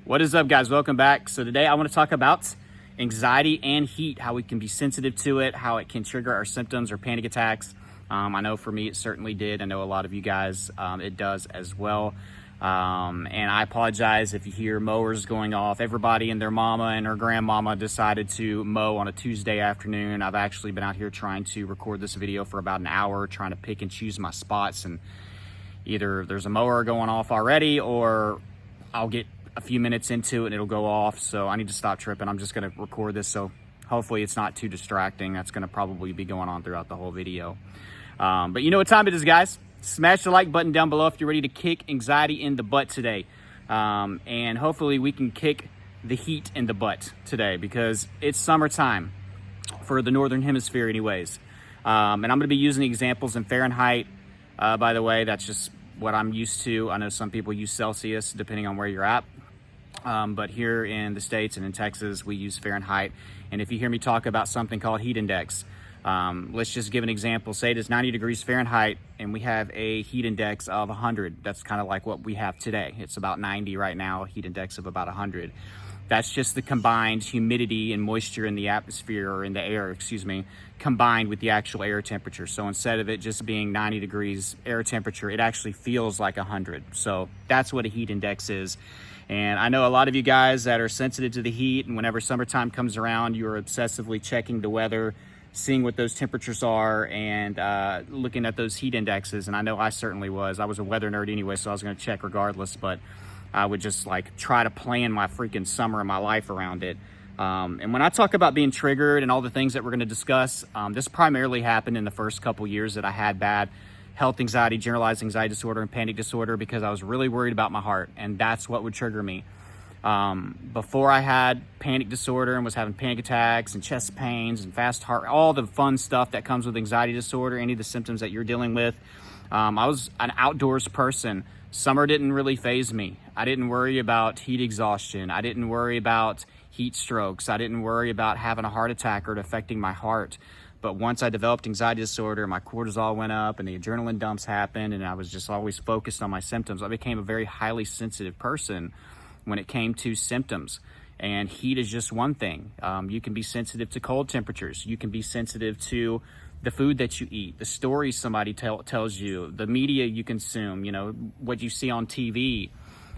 What is up, guys? Welcome back. So today I want to talk about anxiety and heat, how we can be sensitive to it, how it can trigger our symptoms or panic attacks. I know for me it certainly did. I know a lot of you guys it does as well. And I apologize if you hear mowers going off. Everybody and their mama and her grandmama decided to mow on a Tuesday afternoon. I've actually been out here trying to record this video for about an hour, trying to pick and choose my spots, and either there's a mower going off already or I'll get a few minutes into it and it'll go off. So I need to stop tripping. I'm just going to record this, so hopefully it's not too distracting. That's going to probably be going on throughout the whole video. But you know what time it is, guys. Smash the like button down below if you're ready to kick anxiety in the butt today. And hopefully we can kick the heat in the butt today, because it's summertime for the Northern Hemisphere anyways. And I'm going to be using examples in Fahrenheit. By the way, that's just what I'm used to. I know some people use Celsius depending on where you're at. But here in the States and in Texas, we use Fahrenheit. And if you hear me talk about something called heat index, let's just give an example. Say it is 90 degrees Fahrenheit and we have a heat index of 100. That's kind of like what we have today. It's about 90 right now, heat index of about 100. That's just the combined humidity and moisture in the atmosphere, or in the air, excuse me, combined with the actual air temperature. So instead of it just being 90 degrees air temperature, it actually feels like 100. So that's what a heat index is. And I know a lot of you guys that are sensitive to the heat, and whenever summertime comes around, you're obsessively checking the weather, seeing what those temperatures are, and looking at those heat indexes. And I know I certainly was. I was a weather nerd anyway, so I was going to check regardless, but I would just like try to plan my freaking summer and my life around it. And when I talk about being triggered and all the things that we're going to discuss, this primarily happened in the first couple years that I had bad health anxiety, generalized anxiety disorder, and panic disorder, because I was really worried about my heart, and that's what would trigger me. Before I had panic disorder and was having panic attacks and chest pains and fast heart, all the fun stuff that comes with anxiety disorder, any of the symptoms that you're dealing with, I was an outdoors person. Summer didn't really faze me. I didn't worry about heat exhaustion. I didn't worry about heat strokes. I didn't worry about having a heart attack or it affecting my heart. But once I developed anxiety disorder, my cortisol went up and the adrenaline dumps happened, and I was just always focused on my symptoms. I became a very highly sensitive person when it came to symptoms. And heat is just one thing. You can be sensitive to cold temperatures. You can be sensitive to the food that you eat, the stories somebody tells you, the media you consume, you know, what you see on TV.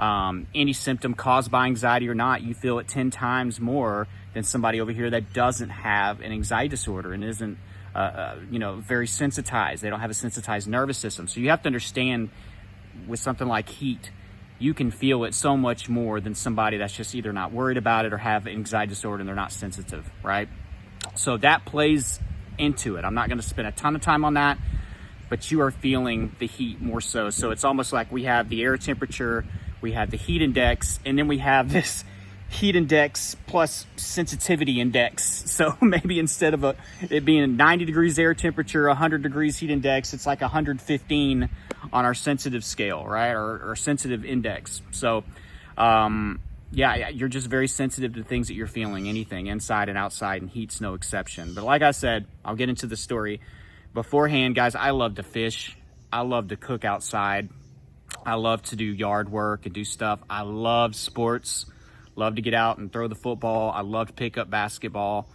Any symptom caused by anxiety or not, you feel it 10 times more than somebody over here that doesn't have an anxiety disorder and isn't, very sensitized. They don't have a sensitized nervous system. So you have to understand, with something like heat, you can feel it so much more than somebody that's just either not worried about it or have anxiety disorder and they're not sensitive, right? So that plays into it. I'm not going to spend a ton of time on that, but you are feeling the heat more so. So it's almost like we have the air temperature, we have the heat index, and then we have this heat index plus sensitivity index. So maybe instead of it being 90 degrees air temperature, 100 degrees heat index, it's like 115 on our sensitive scale, right? Or sensitive index. So, yeah, you're just very sensitive to things that you're feeling, anything inside and outside, and heat's no exception. But like I said, I'll get into the story. Beforehand, guys, I love to fish. I love to cook outside. I love to do yard work and do stuff. I love sports. Love to get out and throw the football. I love to pick up basketball.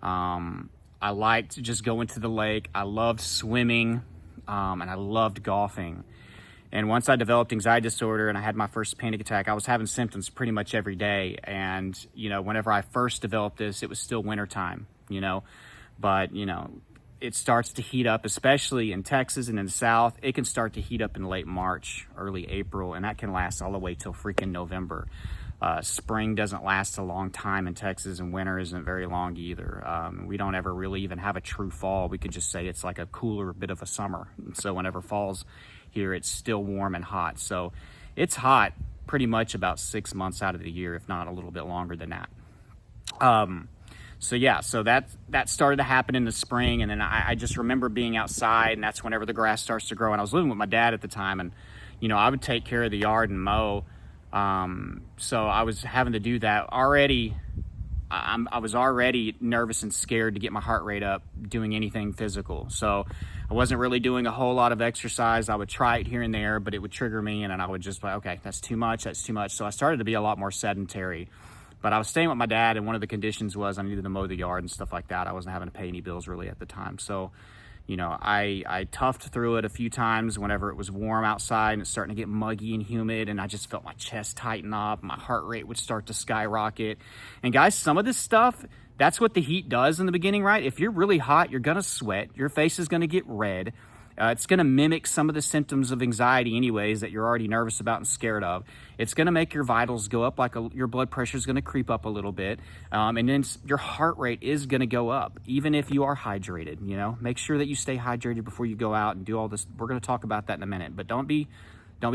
I like to just go into the lake. I loved swimming, and I loved golfing. And once I developed anxiety disorder and I had my first panic attack, I was having symptoms pretty much every day. And, whenever I first developed this, it was still wintertime, but, it starts to heat up, especially in Texas and in the South. It can start to heat up in late March, early April, and that can last all the way till freaking November. Spring doesn't last a long time in Texas, and winter isn't very long either. We don't ever really even have a true fall. We could just say it's like a cooler bit of a summer. And so whenever fall's here, it's still warm and hot. So it's hot pretty much about 6 months out of the year, if not a little bit longer than that. So that started to happen in the spring, and then I just remember being outside, and that's whenever the grass starts to grow. And I was living with my dad at the time, and I would take care of the yard and mow. So I was having to do that already. I was already nervous and scared to get my heart rate up doing anything physical. So I wasn't really doing a whole lot of exercise. I would try it here and there, but it would trigger me, and then I would just like, okay, that's too much. So I started to be a lot more sedentary. But I was staying with my dad, and one of the conditions was I needed to mow the yard and stuff like that. I wasn't having to pay any bills really at the time. So, you know, I toughed through it a few times whenever it was warm outside and it's starting to get muggy and humid, and I just felt my chest tighten up. My heart rate would start to skyrocket. And guys, some of this stuff, that's what the heat does in the beginning, right? If you're really hot, you're going to sweat. Your face is going to get red. It's going to mimic some of the symptoms of anxiety anyways that you're already nervous about and scared of. It's going to make your vitals go up, your blood pressure is going to creep up a little bit. And then your heart rate is going to go up, even if you are hydrated. You know, make sure that you stay hydrated before you go out and do all this. We're going to talk about that in a minute, but don't be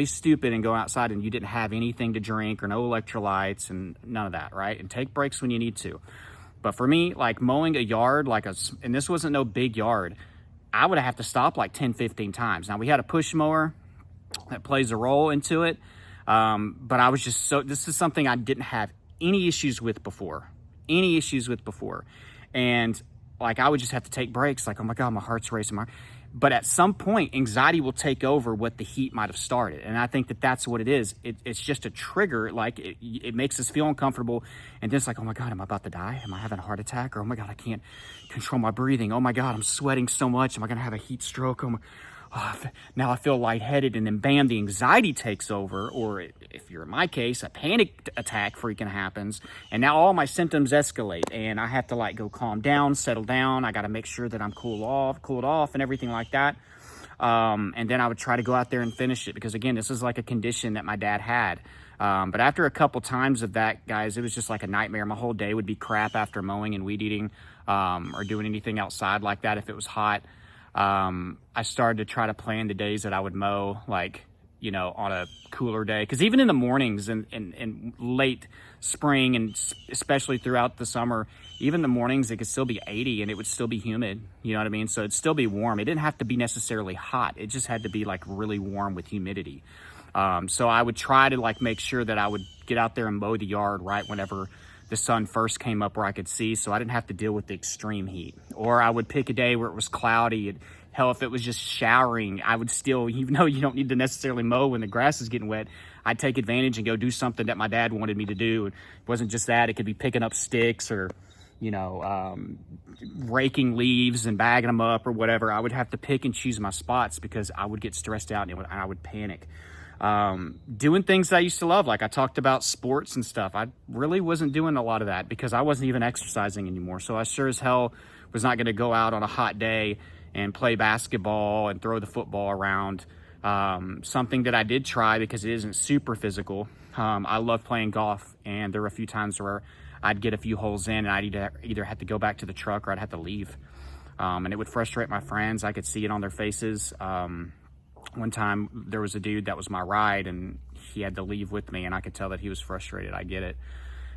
stupid and go outside and you didn't have anything to drink or no electrolytes and none of that, right? And take breaks when you need to. But for me, like mowing a yard, and this wasn't no big yard, I would have to stop like 10, 15 times. Now, we had a push mower that plays a role into it, but I was just this is something I didn't have any issues with before. And like, I would just have to take breaks, like, oh my God, my heart's racing. But at some point, anxiety will take over what the heat might have started. And I think that that's what it is. It's just a trigger. Like, it makes us feel uncomfortable. And then it's like, oh my God, am I about to die? Am I having a heart attack? Or, oh my God, I can't control my breathing. Oh my God, I'm sweating so much. Am I going to have a heat stroke? Now I feel lightheaded. And then bam, the anxiety takes over. Or if you're in my case, a panic attack freaking happens. And now all my symptoms escalate. And I have to like go calm down, settle down. I got to make sure that I'm cooled off and everything like that. And then I would try to go out there and finish it. Because again, this is like a condition that my dad had. But after a couple times of that, guys, it was just like a nightmare. My whole day would be crap after mowing and weed eating, or doing anything outside like that if it was hot. I started to try to plan the days that I would mow, like, you know, on a cooler day. Because even in the mornings and late spring, and especially throughout the summer, even the mornings, it could still be 80 and it would still be humid. You know what I mean? So it'd still be warm. It didn't have to be necessarily hot. It just had to be like really warm with humidity. So I would try to like make sure that I would get out there and mow the yard right whenever the sun first came up where I could see, so I didn't have to deal with the extreme heat. Or I would pick a day where it was cloudy. And hell, if it was just showering, I would still, even though you don't need to necessarily mow when the grass is getting wet, I'd take advantage and go do something that my dad wanted me to do. It wasn't just that. It could be picking up sticks or, you know, raking leaves and bagging them up or whatever. I would have to pick and choose my spots because I would get stressed out and I would panic. Doing things I used to love, like I talked about sports and stuff. I really wasn't doing a lot of that because I wasn't even exercising anymore. So I sure as hell was not going to go out on a hot day and play basketball and throw the football around. Something that I did try because it isn't super physical. I love playing golf, and there were a few times where I'd get a few holes in and I'd either have to go back to the truck or I'd have to leave. And it would frustrate my friends. I could see it on their faces. One time there was a dude that was my ride and he had to leave with me, and I could tell that he was frustrated. I get it.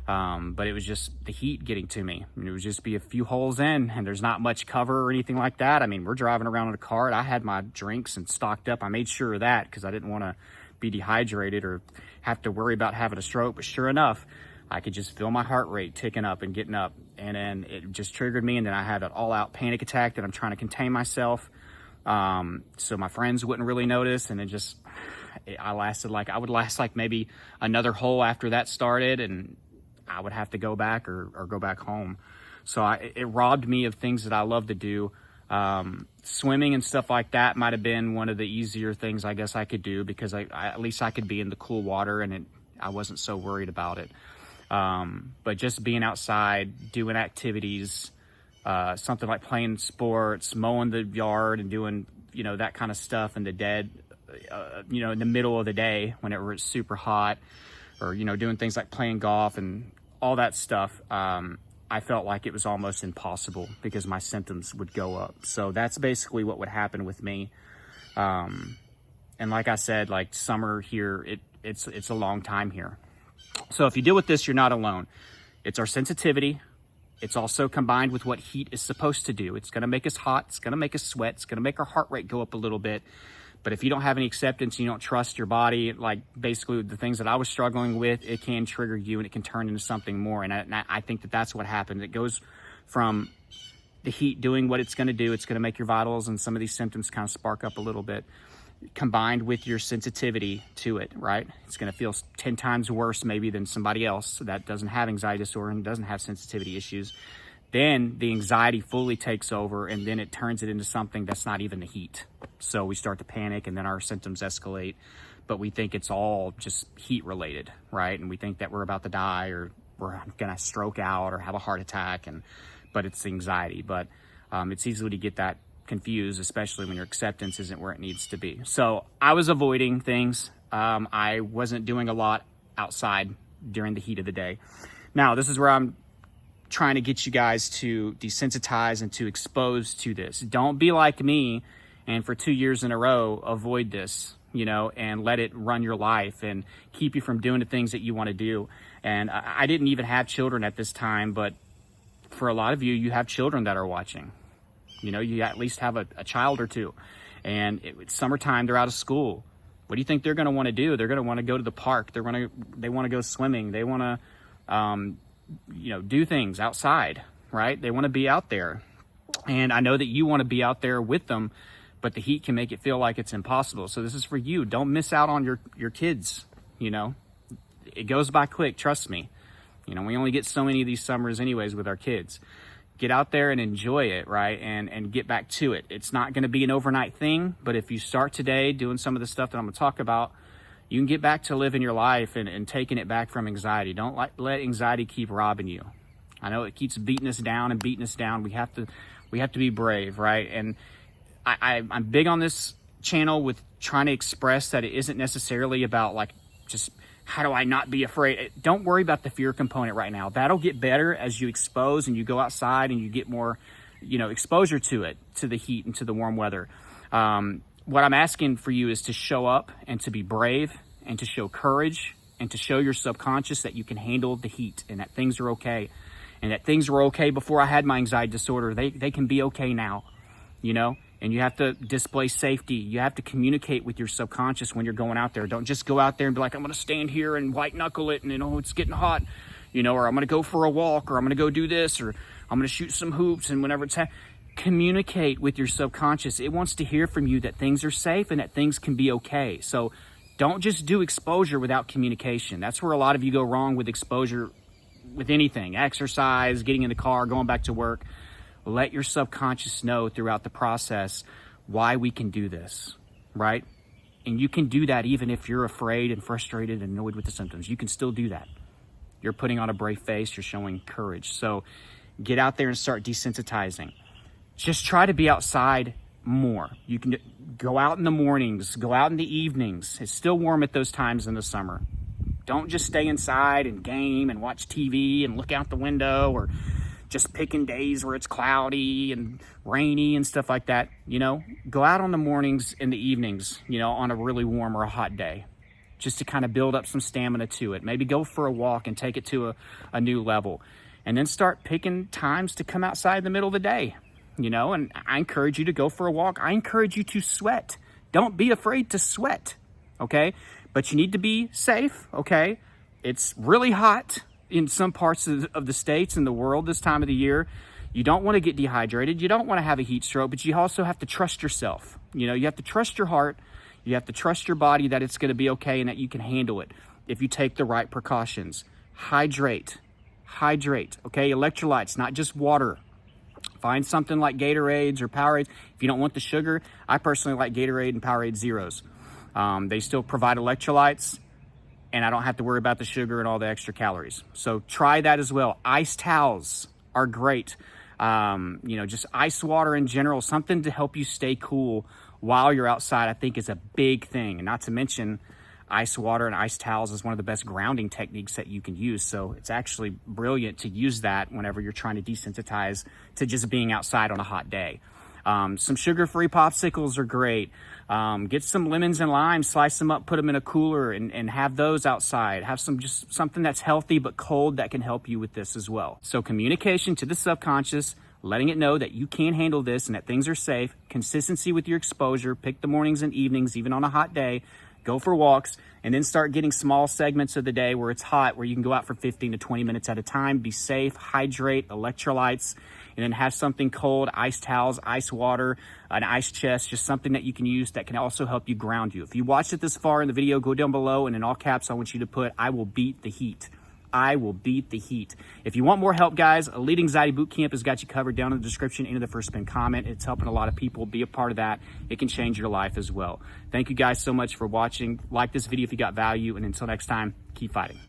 But it was just the heat getting to me. I mean, it would just be a few holes in and there's not much cover or anything like that. I mean, we're driving around in a cart. I had my drinks and stocked up. I made sure of that because I didn't want to be dehydrated or have to worry about having a stroke. But sure enough, I could just feel my heart rate ticking up and getting up. And then it just triggered me. And then I had an all out panic attack that I'm trying to contain myself. So my friends wouldn't really notice. And I would last like maybe another hole after that started, and I would have to go back or go back home. So it robbed me of things that I love to do. Swimming and stuff like that might have been one of the easier things I guess I could do because at least I could be in the cool water and I wasn't so worried about it. But just being outside, doing activities, something like playing sports, mowing the yard and doing, you know, that kind of stuff in the dead, you know, in the middle of the day whenever it's super hot, or, you know, doing things like playing golf and all that stuff. I felt like it was almost impossible because my symptoms would go up. So that's basically what would happen with me. And like I said, like summer here, it's a long time here. So if you deal with this, you're not alone. It's our sensitivity. It's also combined with what heat is supposed to do. It's going to make us hot. It's going to make us sweat. It's going to make our heart rate go up a little bit. But if you don't have any acceptance, you don't trust your body, like basically the things that I was struggling with, it can trigger you and it can turn into something more. And I think that that's what happens. It goes from the heat doing what it's going to do. It's going to make your vitals and some of these symptoms kind of spark up a little bit, combined with your sensitivity to it, right? It's going to feel 10 times worse maybe than somebody else that doesn't have anxiety disorder and doesn't have sensitivity issues. Then the anxiety fully takes over, and then it turns it into something that's not even the heat. So we start to panic, and then our symptoms escalate, but we think it's all just heat related, right? And we think that we're about to die, or we're gonna stroke out or have a heart attack, but it's anxiety. But it's easy to get that confused, especially when your acceptance isn't where it needs to be. So I was avoiding things. I wasn't doing a lot outside during the heat of the day. Now, this is where I'm trying to get you guys to desensitize and to expose to this. Don't be like me and for 2 years in a row avoid this, and let it run your life and keep you from doing the things that you want to do. And I didn't even have children at this time, but for a lot of you, you have children that are watching. You at least have a child or two, and it's summertime, they're out of school. What do you think they're going to want to do? They're going to want to go to the park. They want to go swimming. They want to do things outside, right? They want to be out there. And I know that you want to be out there with them, but the heat can make it feel like it's impossible. So this is for you. Don't miss out on your kids. It goes by quick, trust me. We only get so many of these summers anyways with our kids. Get out there and enjoy it, right? And get back to it. It's not going to be an overnight thing, but if you start today doing some of the stuff that I'm going to talk about, you can get back to living your life and taking it back from anxiety. Don't let anxiety keep robbing you. I know it keeps beating us down and beating us down. We have to be brave, right? And I'm big on this channel with trying to express that it isn't necessarily about like just how do I not be afraid. Don't worry about the fear component right now. That'll get better as you expose and you go outside and you get more, exposure to it, to the heat and to the warm weather. What I'm asking for you is to show up and to be brave and to show courage and to show your subconscious that you can handle the heat and that things are okay, and that things were okay before I had my anxiety disorder. They can be okay now, and you have to display safety. You have to communicate with your subconscious when you're going out there. Don't just go out there and be like, I'm going to stand here and white knuckle it and it's getting hot, or I'm going to go for a walk, or I'm going to go do this, or I'm going to shoot some hoops. And whenever it's communicate with your subconscious. It wants to hear from you that things are safe and that things can be okay. So don't just do exposure without communication. That's where a lot of you go wrong with exposure with anything, exercise, getting in the car, going back to work. Let your subconscious know throughout the process why we can do this, right? And you can do that even if you're afraid and frustrated and annoyed with the symptoms. You can still do that. You're putting on a brave face. You're showing courage. So get out there and start desensitizing. Just try to be outside more. You can go out in the mornings, go out in the evenings. It's still warm at those times in the summer. Don't just stay inside and game and watch TV and look out the window, or just picking days where it's cloudy and rainy and stuff like that. Go out on the mornings and the evenings, on a really warm or a hot day, just to kind of build up some stamina to it. Maybe go for a walk and take it to a new level, and then start picking times to come outside in the middle of the day. And I encourage you to go for a walk. I encourage you to sweat. Don't be afraid to sweat, okay? But you need to be safe, okay? It's really hot in some parts of the states and the world this time of the year. You don't want to get dehydrated. You don't want to have a heat stroke, but you also have to trust yourself. You have to trust your heart. You have to trust your body that it's going to be okay and that you can handle it if you take the right precautions. Hydrate, okay? Electrolytes, not just water. Find something like Gatorades or Powerades. If you don't want the sugar, I personally like Gatorade and Powerade Zeros. They still provide electrolytes, and I don't have to worry about the sugar and all the extra calories. So try that as well. Ice towels are great. Just ice water in general, something to help you stay cool while you're outside, I think is a big thing. And not to mention, ice water and ice towels is one of the best grounding techniques that you can use. So it's actually brilliant to use that whenever you're trying to desensitize to just being outside on a hot day. Some sugar-free popsicles are great. Get some lemons and limes, slice them up, put them in a cooler, and have those outside. Have something that's healthy but cold that can help you with this as well. So communication to the subconscious, letting it know that you can handle this and that things are safe, consistency with your exposure, pick the mornings and evenings, even on a hot day, go for walks, and then start getting small segments of the day where it's hot, where you can go out for 15 to 20 minutes at a time, be safe, hydrate, electrolytes, and then have something cold, ice towels, ice water, an ice chest, just something that you can use that can also help you ground you. If you watched it this far in the video, go down below, and in all caps, I want you to put, I will beat the heat. I will beat the heat. If you want more help, guys, Elite Anxiety Bootcamp has got you covered down in the description, into the first pinned comment. It's helping a lot of people. Be a part of that. It can change your life as well. Thank you guys so much for watching. Like this video if you got value, and until next time, keep fighting.